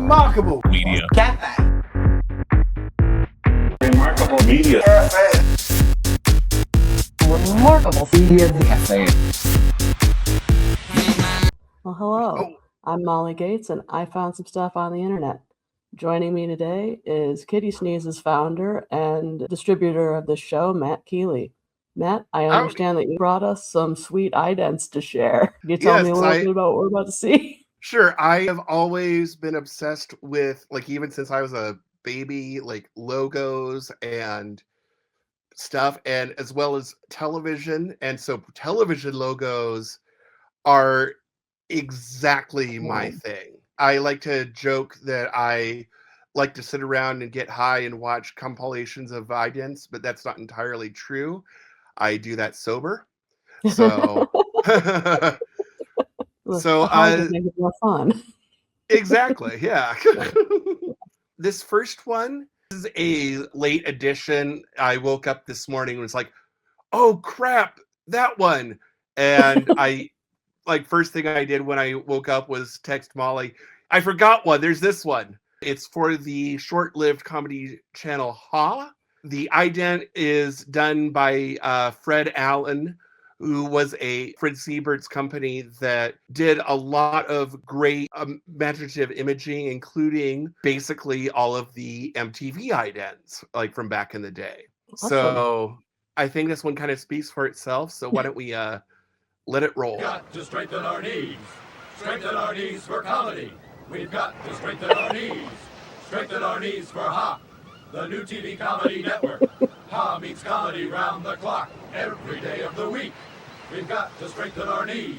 Remarkable Media. Cafe. Remarkable Media. Cafe. Remarkable Media Cafe. Well, hello. Oh. I'm Molly Gates, and I found some stuff on the internet. Joining me today is Kittysneezes founder and distributor of the show, Matt Keeley. Matt, I understand that you brought us some sweet idents to share. Can you tell me a little bit about what we're about to see? Sure. I have always been obsessed with, like, even since I was a baby, like logos and stuff, and as well as television. And so television logos are exactly my thing. I like to joke that I like to sit around and get high and watch compilations of idents, but that's not entirely true. I do that sober. So So make it more fun. Exactly, yeah. This first one is a late edition. I woke up this morning and was like, oh crap, that one. And I, like, first thing I did when I woke up was text Molly, I forgot one, there's this one. It's for the short-lived comedy channel Ha. The ident is done by Fred Allen, who was a Fred Siebert's company that did a lot of great imaginative imaging, including basically all of the MTV idents, like from back in the day. Awesome. So I think this one kind of speaks for itself. So why don't we let it roll? We've got to strengthen our knees. Strengthen our knees for comedy. We've got to strengthen our knees. Strengthen our knees for Ha, the new TV comedy network. Ha meets comedy round the clock, every day of the week. We've got to strengthen our knees.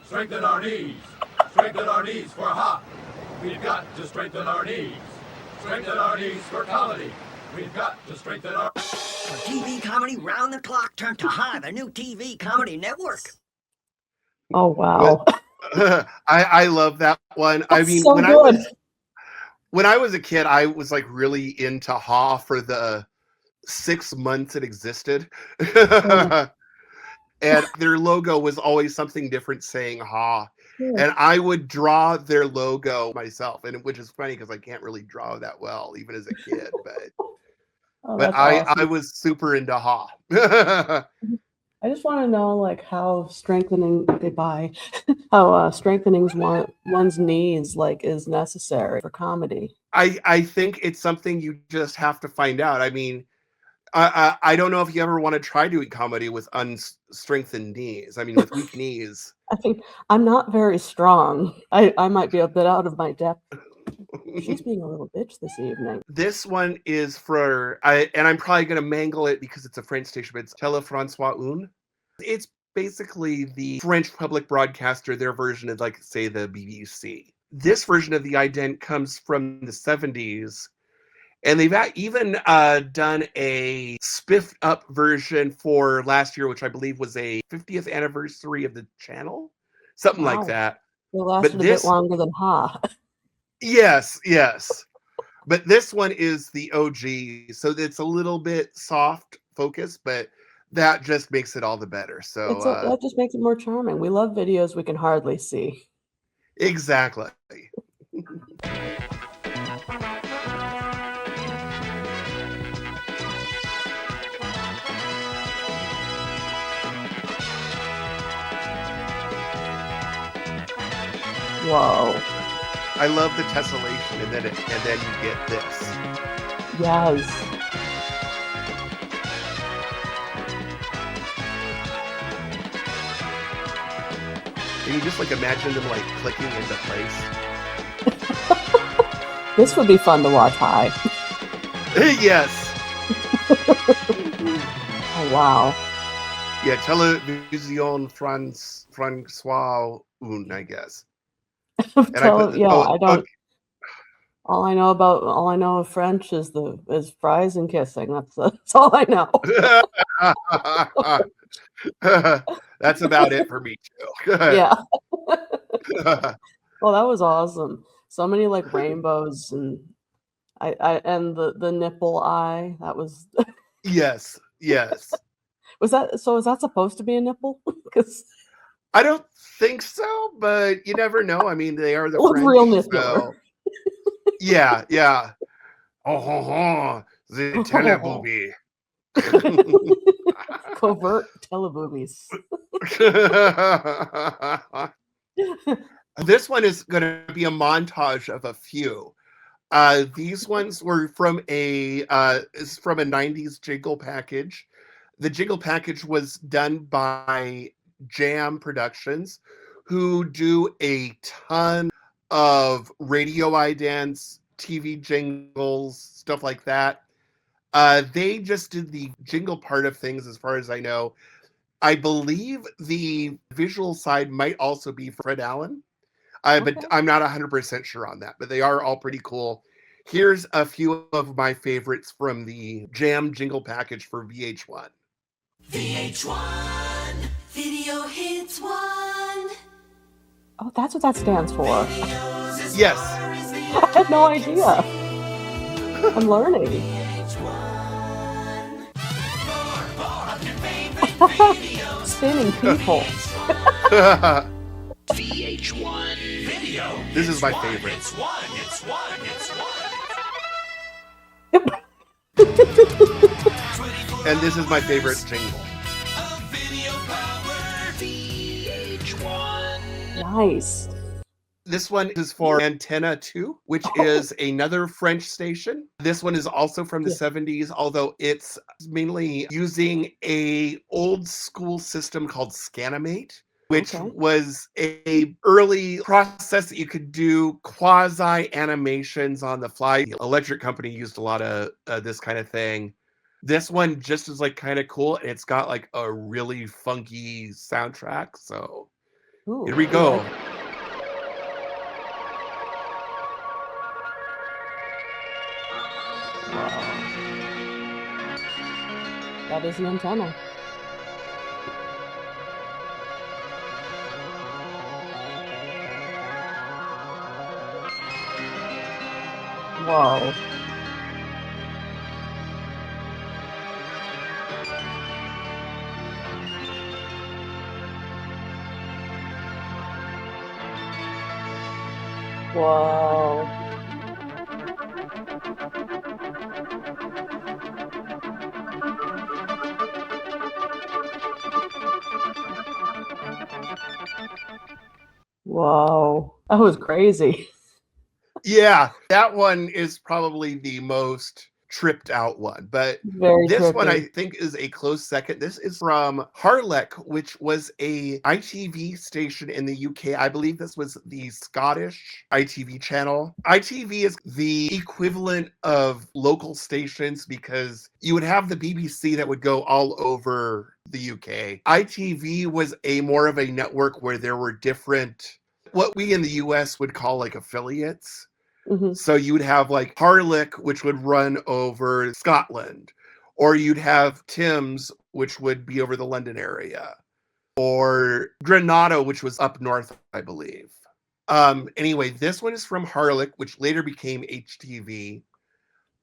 Strengthen our knees. Strengthen our knees for Ha. We've got to strengthen our knees. Strengthen our knees for comedy. We've got to strengthen our... For TV comedy round the clock, turn to Ha, the new TV comedy network. Oh, wow. I love that one. That's I mean, so good. When I was a kid, I was like really into Ha for the 6 months it existed. And their logo was always something different saying Ha. And I would draw their logo myself, and which is funny because I can't really draw that well, even as a kid. But I was super into Ha. I just want to know, like, how strengthening one's knees, like, is necessary for comedy. I think it's something you just have to find out. I mean, I don't know if you ever want to try doing comedy with unstrengthened knees. I mean, with weak knees. I think I'm not very strong. I might be a bit out of my depth. She's being a little bitch this evening. This one is for, and I'm probably going to mangle it because it's a French station, but it's Télé François 1. It's basically the French public broadcaster, their version of, like, say, the BBC. This version of the ident comes from the 70s. And they've even done a spiffed up version for last year, which I believe was a 50th anniversary of the channel. Something like that. It lasted a bit longer than Ha. Yes. But this one is the OG. So it's a little bit soft focus, but that just makes it all the better. So that just makes it more charming. We love videos we can hardly see. Exactly. Whoa. I love the tessellation, and then you get this. Yes. Can you just, like, imagine them, like, clicking into place? This would be fun to watch high. Yes. Oh, wow. Yeah, Télévision François 1, I guess. All I know of French is fries and kissing. That's all I know. That's about it for me too. Yeah. Well, that was awesome. So many, like, rainbows, and and the nipple eye. That was. Yes. Is that supposed to be a nipple? Because I don't think so, but you never know. I mean, they are the French, real nipple. So Yeah, yeah. Oh, ho, ho, the telebooby. Covert teleboobies. This one is going to be a montage of a few. These ones were from is from a 90s jingle package. The jingle package was done by Jam Productions, who do a ton of radio idents, TV jingles, stuff like that. They just did the jingle part of things, as far as I know. I believe the visual side might also be Fred Allen. But Okay. I'm not 100% sure on that, but they are all pretty cool. Here's a few of my favorites from the Jam jingle package for VH1. VH1 Video Hits 1. Oh, that's what that stands for. Yes. I had no idea. I'm learning. Spinning people. VH1 Video. This is my favorite. It's one. And this is my favorite jingle. Nice. This one is for Antenna 2, which is another French station. This one is also from the 70s, although it's mainly using a old school system called Scanimate, which was a early process that you could do quasi animations on the fly. The electric company used a lot of this kind of thing. This one just is like kind of cool, and it's got like a really funky soundtrack. So here we go. That is an antenna. Whoa. Whoa. Whoa. That was crazy. Yeah, that one is probably the most tripped out one, but Very this one I trippy. think is a close second. This is from Harlech, which was a ITV station in the UK. I believe this was the Scottish ITV channel. ITV is the equivalent of local stations because you would have the BBC that would go all over the UK. ITV was a more of a network where there were different, what we in the US would call like affiliates. Mhm. So you would have like Harlech, which would run over Scotland, or you'd have Thames, which would be over the London area, or Granada, which was up north, I believe. Anyway, this one is from Harlech, which later became HTV.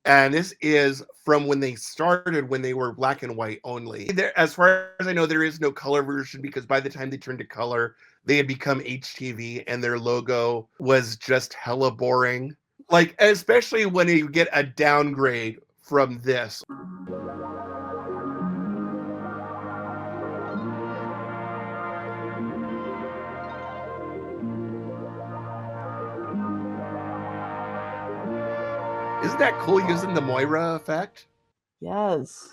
And this is from when they started, when they were black and white only. As far as I know, there is no color version because by the time they turned to color, they had become HTV and their logo was just hella boring. Like, especially when you get a downgrade from this. Isn't that cool using the Moira effect? Yes.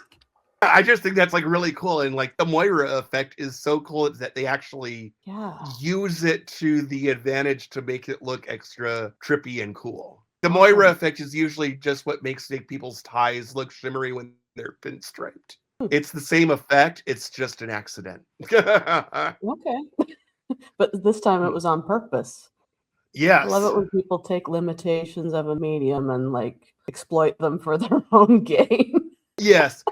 I just think that's like really cool. And like the Moira effect is so cool that they actually use it to the advantage to make it look extra trippy and cool. The Moira effect is usually just what makes people's ties look shimmery when they're pinstriped. It's the same effect. It's just an accident. Okay. But this time it was on purpose. Yes. I love it when people take limitations of a medium and like exploit them for their own gain. Yes.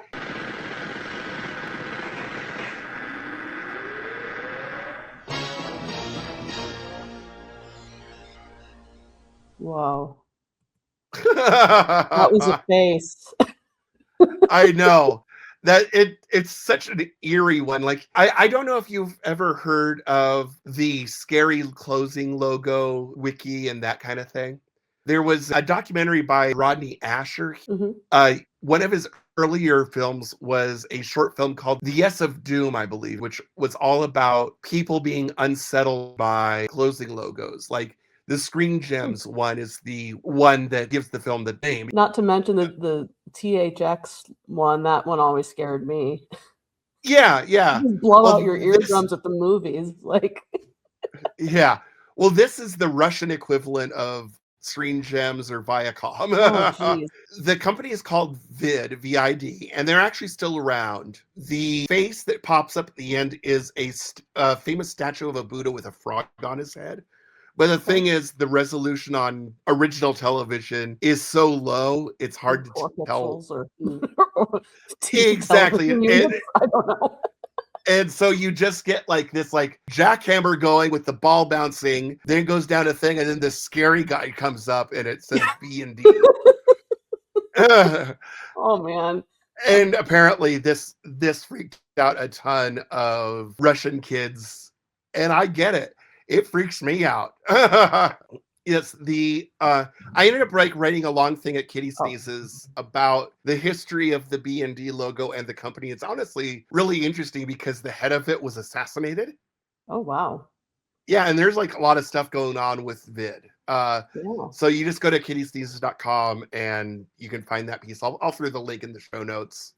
Wow. That was a face. I know. That it's such an eerie one. Like I don't know if you've ever heard of the scary closing logo wiki and that kind of thing. There was a documentary by Rodney Asher. Mhm. One of his earlier films was a short film called The Yes of Doom, I believe, which was all about people being unsettled by closing logos. Like the Screen Gems one is the one that gives the film the name. Not to mention the THX one. That one always scared me. Yeah, yeah. Just blow Well, out your this- eardrums at the movies. Like, Yeah. Well, this is the Russian equivalent of Screen Gems or Viacom. oh, jeez. The company is called Vid, V-I-D, and they're actually still around. The face that pops up at the end is a famous statue of a Buddha with a frog on his head. But the thing is, the resolution on original television is so low, it's hard to 4 tell. pixels or Exactly. television units, I don't know. And so you just get like this like jackhammer going with the ball bouncing, then it goes down a thing, and then this scary guy comes up and it says B and D. Oh man. And apparently this freaked out a ton of Russian kids, and I get it. It freaks me out. Yes, I ended up writing a long thing at Kittysneezes about the history of the B&D logo and the company. It's honestly really interesting because the head of it was assassinated. Oh wow. Yeah, and there's like a lot of stuff going on with Vid. Yeah. So you just go to kittysneezes.com and you can find that piece. I'll throw the link in the show notes.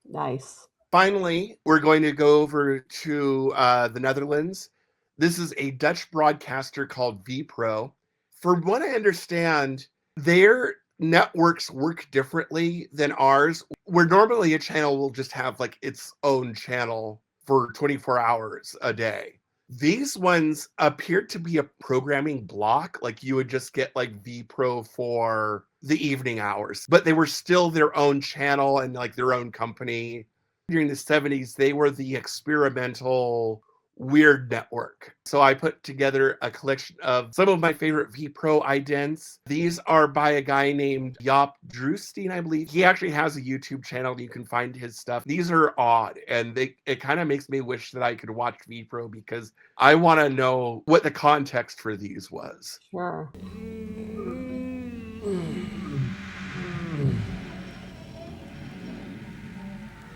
Nice. Finally, we're going to go over to the Netherlands. This is a Dutch broadcaster called VPRO. From what I understand, their networks work differently than ours, where normally a channel will just have like its own channel for 24 hours a day. These ones appear to be a programming block, like you would just get like VPRO for the evening hours, but they were still their own channel and like their own company. During the 70s, they were the experimental weird network. So I put together a collection of some of my favorite VPRO idents. These are by a guy named Jaap Drusteen, I believe. He actually has a YouTube channel. You can find his stuff. These are odd, and it kind of makes me wish that I could watch VPRO because I want to know what the context for these was. Sure.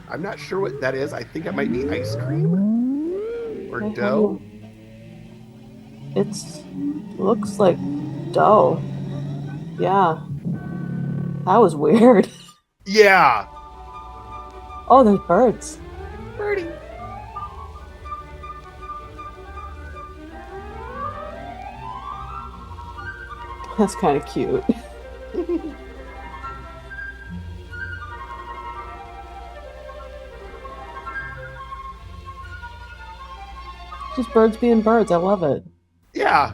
I'm not sure what that is. I think it might be ice cream or dough. It's looks like dough. Yeah. That was weird. Yeah. Oh, there's birds. Birdie. That's kind of cute. Just birds being birds. I love it. Yeah.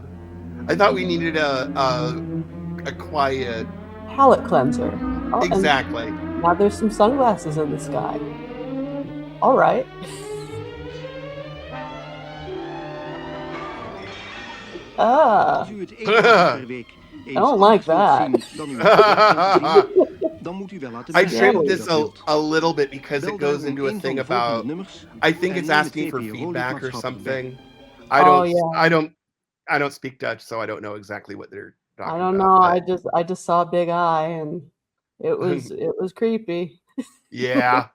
I thought we needed a quiet. Palette cleanser. Oh, and Exactly. now there's some sunglasses in the sky. All right. Ah, Als u het één keer per week eens don't like anders that. wilt zien dan u wilt, dan moet u wel laten I weten trimmed dat u this dat wilt. a little bit because Bel it goes daarom into a een thing van de volgende about. nummers I think en it's neem het asking for TPO feedback or lidmaatschap something. Oh, yeah. I don't speak Dutch, so I don't know exactly what they're talking I don't about. know. but I just saw a big eye and it was creepy. yeah.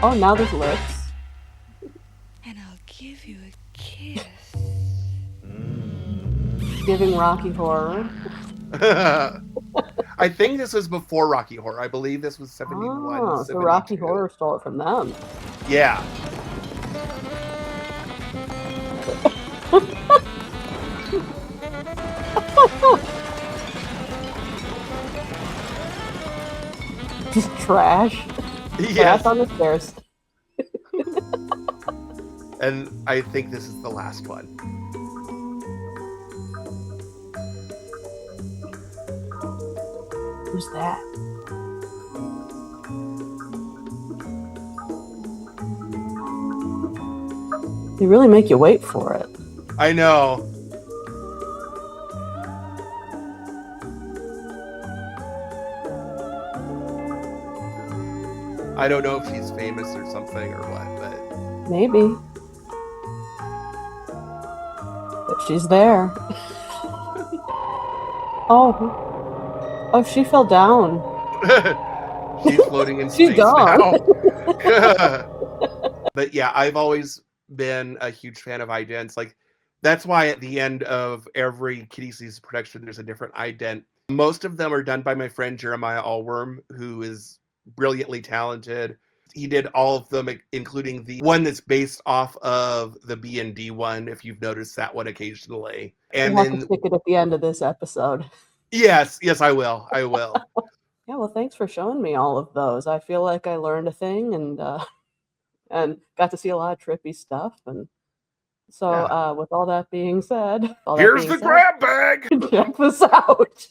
Oh, now there's lips. And I'll give you a kiss. Giving Rocky Horror. I think this was before Rocky Horror. I believe this was 71. Oh, so Rocky 72. Horror stole it from them. Yeah. Just trash. Yes. Trash on the stairs. And I think this is the last one. Who's that? They really make you wait for it. I know. I don't know if she's famous or something or what, but Maybe. But she's there. Oh, she fell down. She's floating in She's space gone. now. But yeah, I've always been a huge fan of idents. Like, that's why at the end of every Kittysneezes production, there's a different ident. Most of them are done by my friend Jeremiah Allworm, who is brilliantly talented. He did all of them, including the one that's based off of the B&D one, if you've noticed that one occasionally. And We'll have then, to stick it at the end of this episode. yes, I will. Yeah, well, thanks for showing me all of those. I feel like I learned a thing and got to see a lot of trippy stuff. And so, Yeah. with all that being said, Here's the grab bag. Check this out.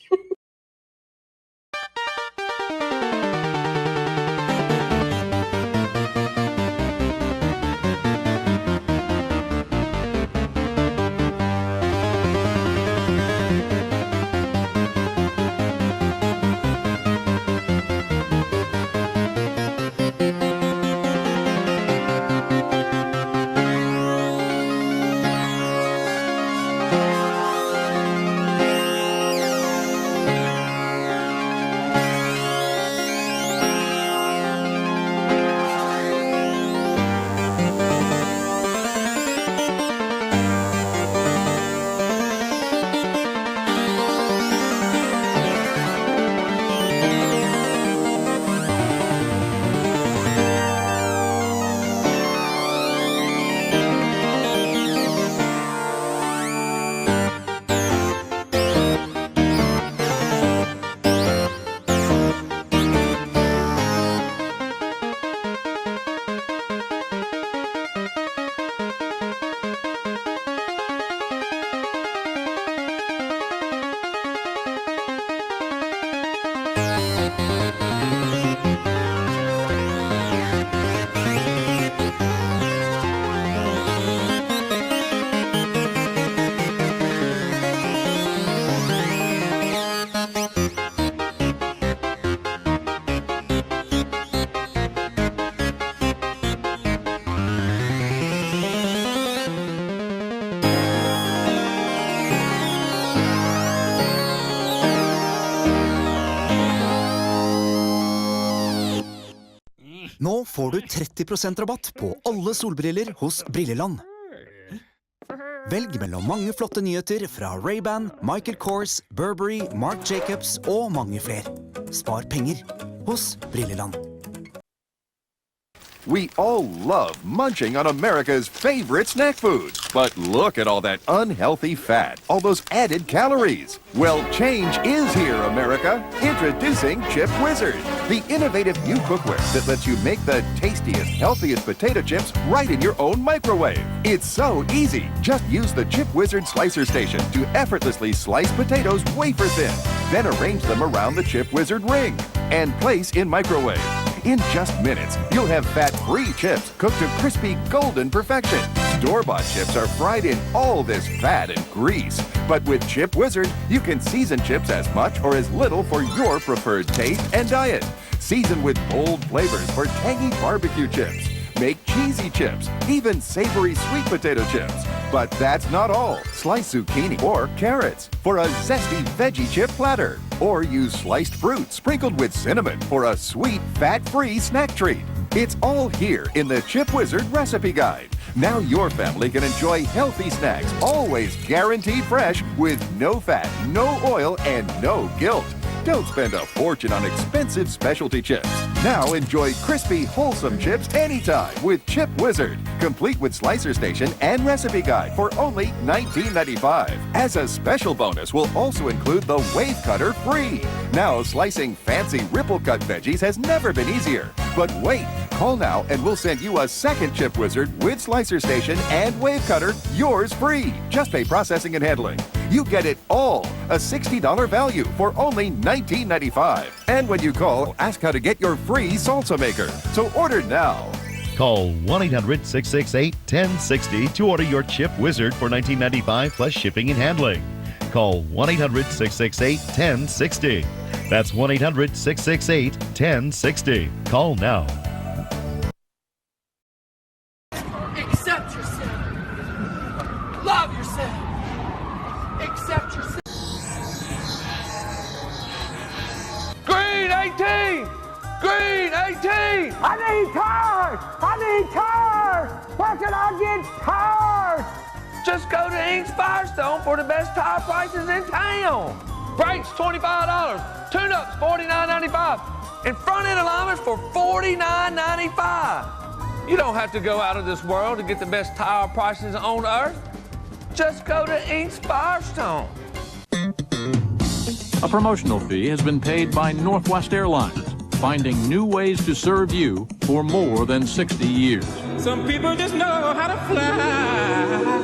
Nå får du 30% rabatt på alle solbriller hos Brilleland. Velg mellom mange flotte nyheter fra Ray-Ban, Michael Kors, Burberry, Marc Jacobs og mange flere. Spar penger hos Brilleland. We all love munching on America's favorite snack foods. But look at all that unhealthy fat, all those added calories. Well, change is here, America. Introducing Chip Wizard, the innovative new cookware that lets you make the tastiest, healthiest potato chips right in your own microwave. It's so easy. Just use the Chip Wizard slicer station to effortlessly slice potatoes wafer thin. Then arrange them around the Chip Wizard ring and place in microwave. In just minutes, you'll have fat-free chips cooked to crispy golden perfection. Store-bought chips are fried in all this fat and grease. But with Chip Wizard, you can season chips as much or as little for your preferred taste and diet. Season with bold flavors for tangy barbecue chips. Make cheesy chips, even savory sweet potato chips. But that's not all. Slice zucchini or carrots for a zesty veggie chip platter. Or use sliced fruit sprinkled with cinnamon for a sweet, fat-free snack treat. It's all here in the Chip Wizard recipe guide. Now your family can enjoy healthy snacks, always guaranteed fresh, with no fat, no oil, and no guilt. Don't spend a fortune on expensive specialty chips. Now enjoy crispy, wholesome chips anytime with Chip Wizard, complete with slicer station and recipe guide for only $19.95. As a special bonus, we'll also include the wave cutter free. Now slicing fancy ripple cut veggies has never been easier. But wait, call now and we'll send you a second Chip Wizard with slicer station and wave cutter, yours free. Just pay processing and handling. You get it all, a $60 value for only $19.95. And when you call, ask how to get your free salsa maker. So order now. Call 1-800-668-1060 to order your Chip Wizard for $19.95 plus shipping and handling. Call 1-800-668-1060. That's 1-800-668-1060. Call now. Accept yourself. Love yourself. Accept yourself. 18! I need tires! I need tires! Where can I get tires? Just go to Ink's Firestone for the best tire prices in town. Brakes, $25. Tune-ups, $49.95. And front-end alignments for $49.95. You don't have to go out of this world to get the best tire prices on earth. Just go to Ink's Firestone. A promotional fee has been paid by Northwest Airlines, finding new ways to serve you for more than 60 years. Some people just know how to fly.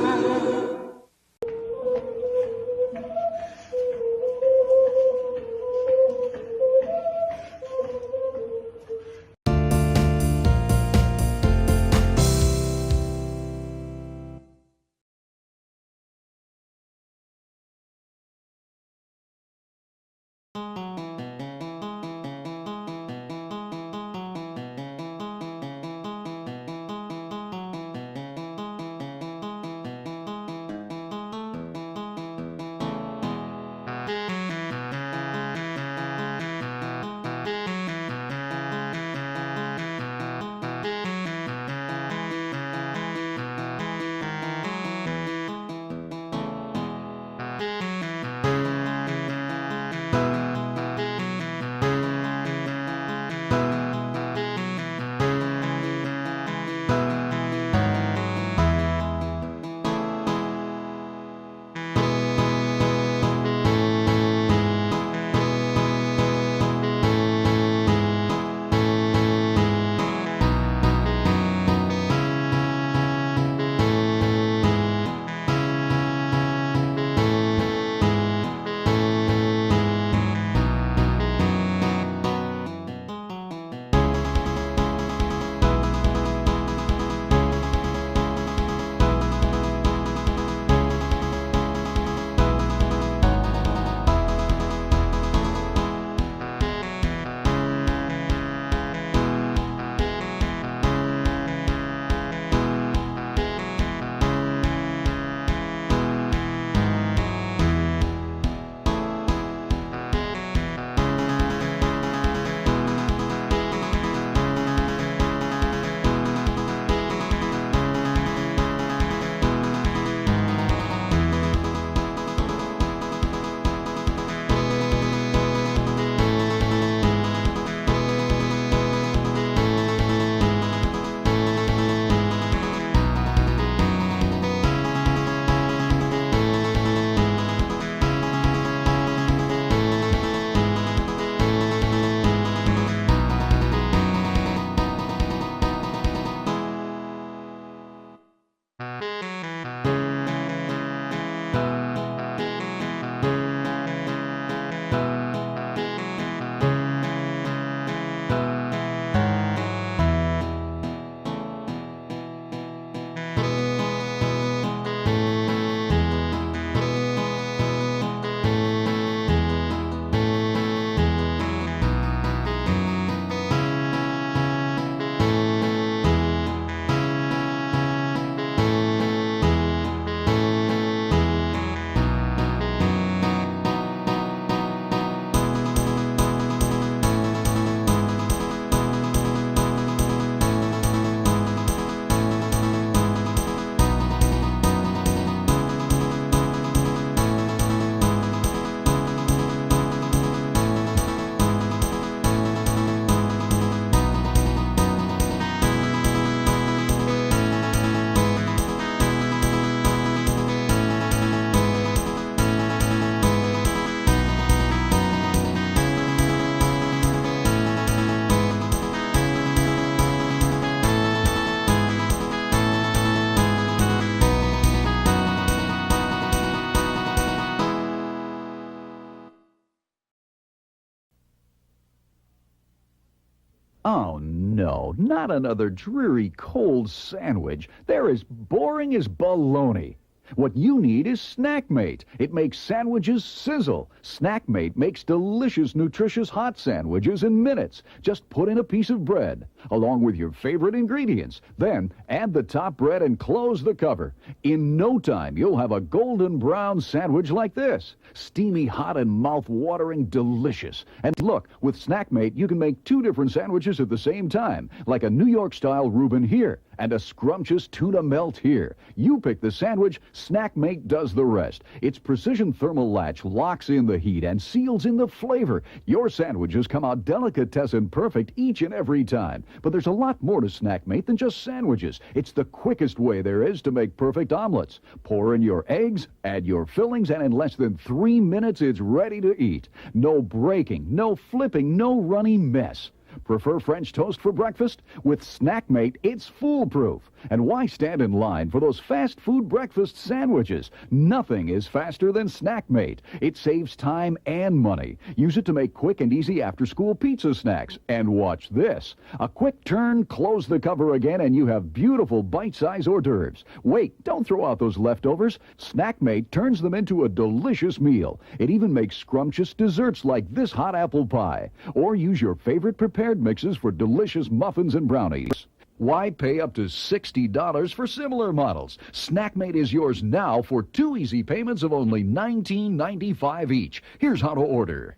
Oh, no, not another dreary cold sandwich. They're as boring as baloney. What you need is Snackmate. It makes sandwiches sizzle. Snackmate makes delicious, nutritious hot sandwiches in minutes. Just put in a piece of bread, along with your favorite ingredients. Then add the top bread and close the cover. In no time, you'll have a golden brown sandwich like this. Steamy, hot, and mouth-watering delicious. And look, with Snackmate, you can make 2 different sandwiches at the same time, like a New York-style Reuben here and a scrumptious tuna melt here. You pick the sandwich, Snackmate does the rest. Its precision thermal latch locks in the heat and seals in the flavor. Your sandwiches come out delicatessen perfect each and every time. But there's a lot more to Snackmate than just sandwiches. It's the quickest way there is to make perfect omelets. Pour in your eggs, add your fillings, and in less than 3 minutes, it's ready to eat. No breaking, no flipping, no runny mess. Prefer French toast for breakfast? With Snackmate, it's foolproof. And why stand in line for those fast food breakfast sandwiches? Nothing is faster than Snackmate. It saves time and money. Use it to make quick and easy after-school pizza snacks. And watch this. A quick turn, close the cover again, and you have beautiful bite-sized hors d'oeuvres. Wait, don't throw out those leftovers. Snackmate turns them into a delicious meal. It even makes scrumptious desserts like this hot apple pie. Or use your favorite prepared mixes for delicious muffins and brownies. Why pay up to $60 for similar models? Snackmate is yours now for 2 easy payments of only $19.95 each. Here's how to order.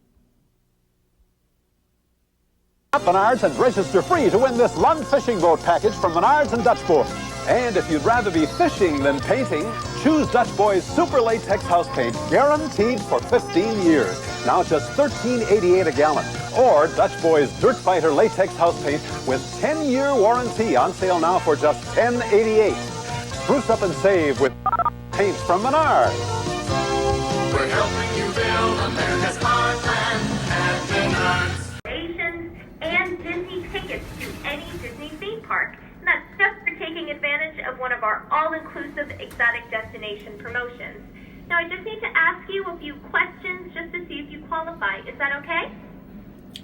At Menards and register free to win this Lund fishing boat package from Menards and Dutch Boy. And if you'd rather be fishing than painting, choose Dutch Boy's Super Latex House Paint, guaranteed for 15 years. Now just $13.88 a gallon. Or Dutch Boy's Dirt Fighter Latex House Paint with 10-year warranty, on sale now for just $10.88. Spruce up and save with paints from Menards. We're helping you build America's heartland at Menards. And Disney tickets to any Disney theme park. And that's just for taking advantage of one of our all-inclusive exotic destination promotions. Now, I just need to ask you a few questions just to see if you qualify. Is that okay?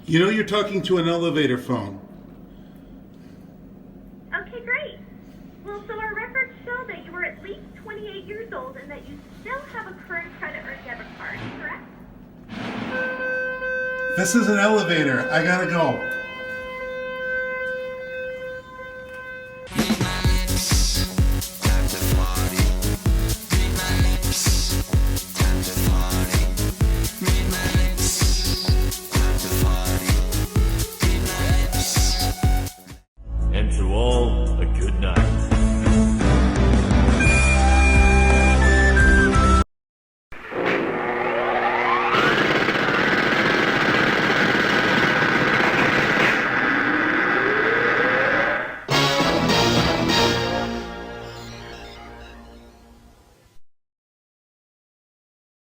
You know you're talking to an elevator phone. Okay, great. Well, so our records show that you were at least 28 years old and that you still have a current credit or debit card, correct? This is an elevator. I gotta go.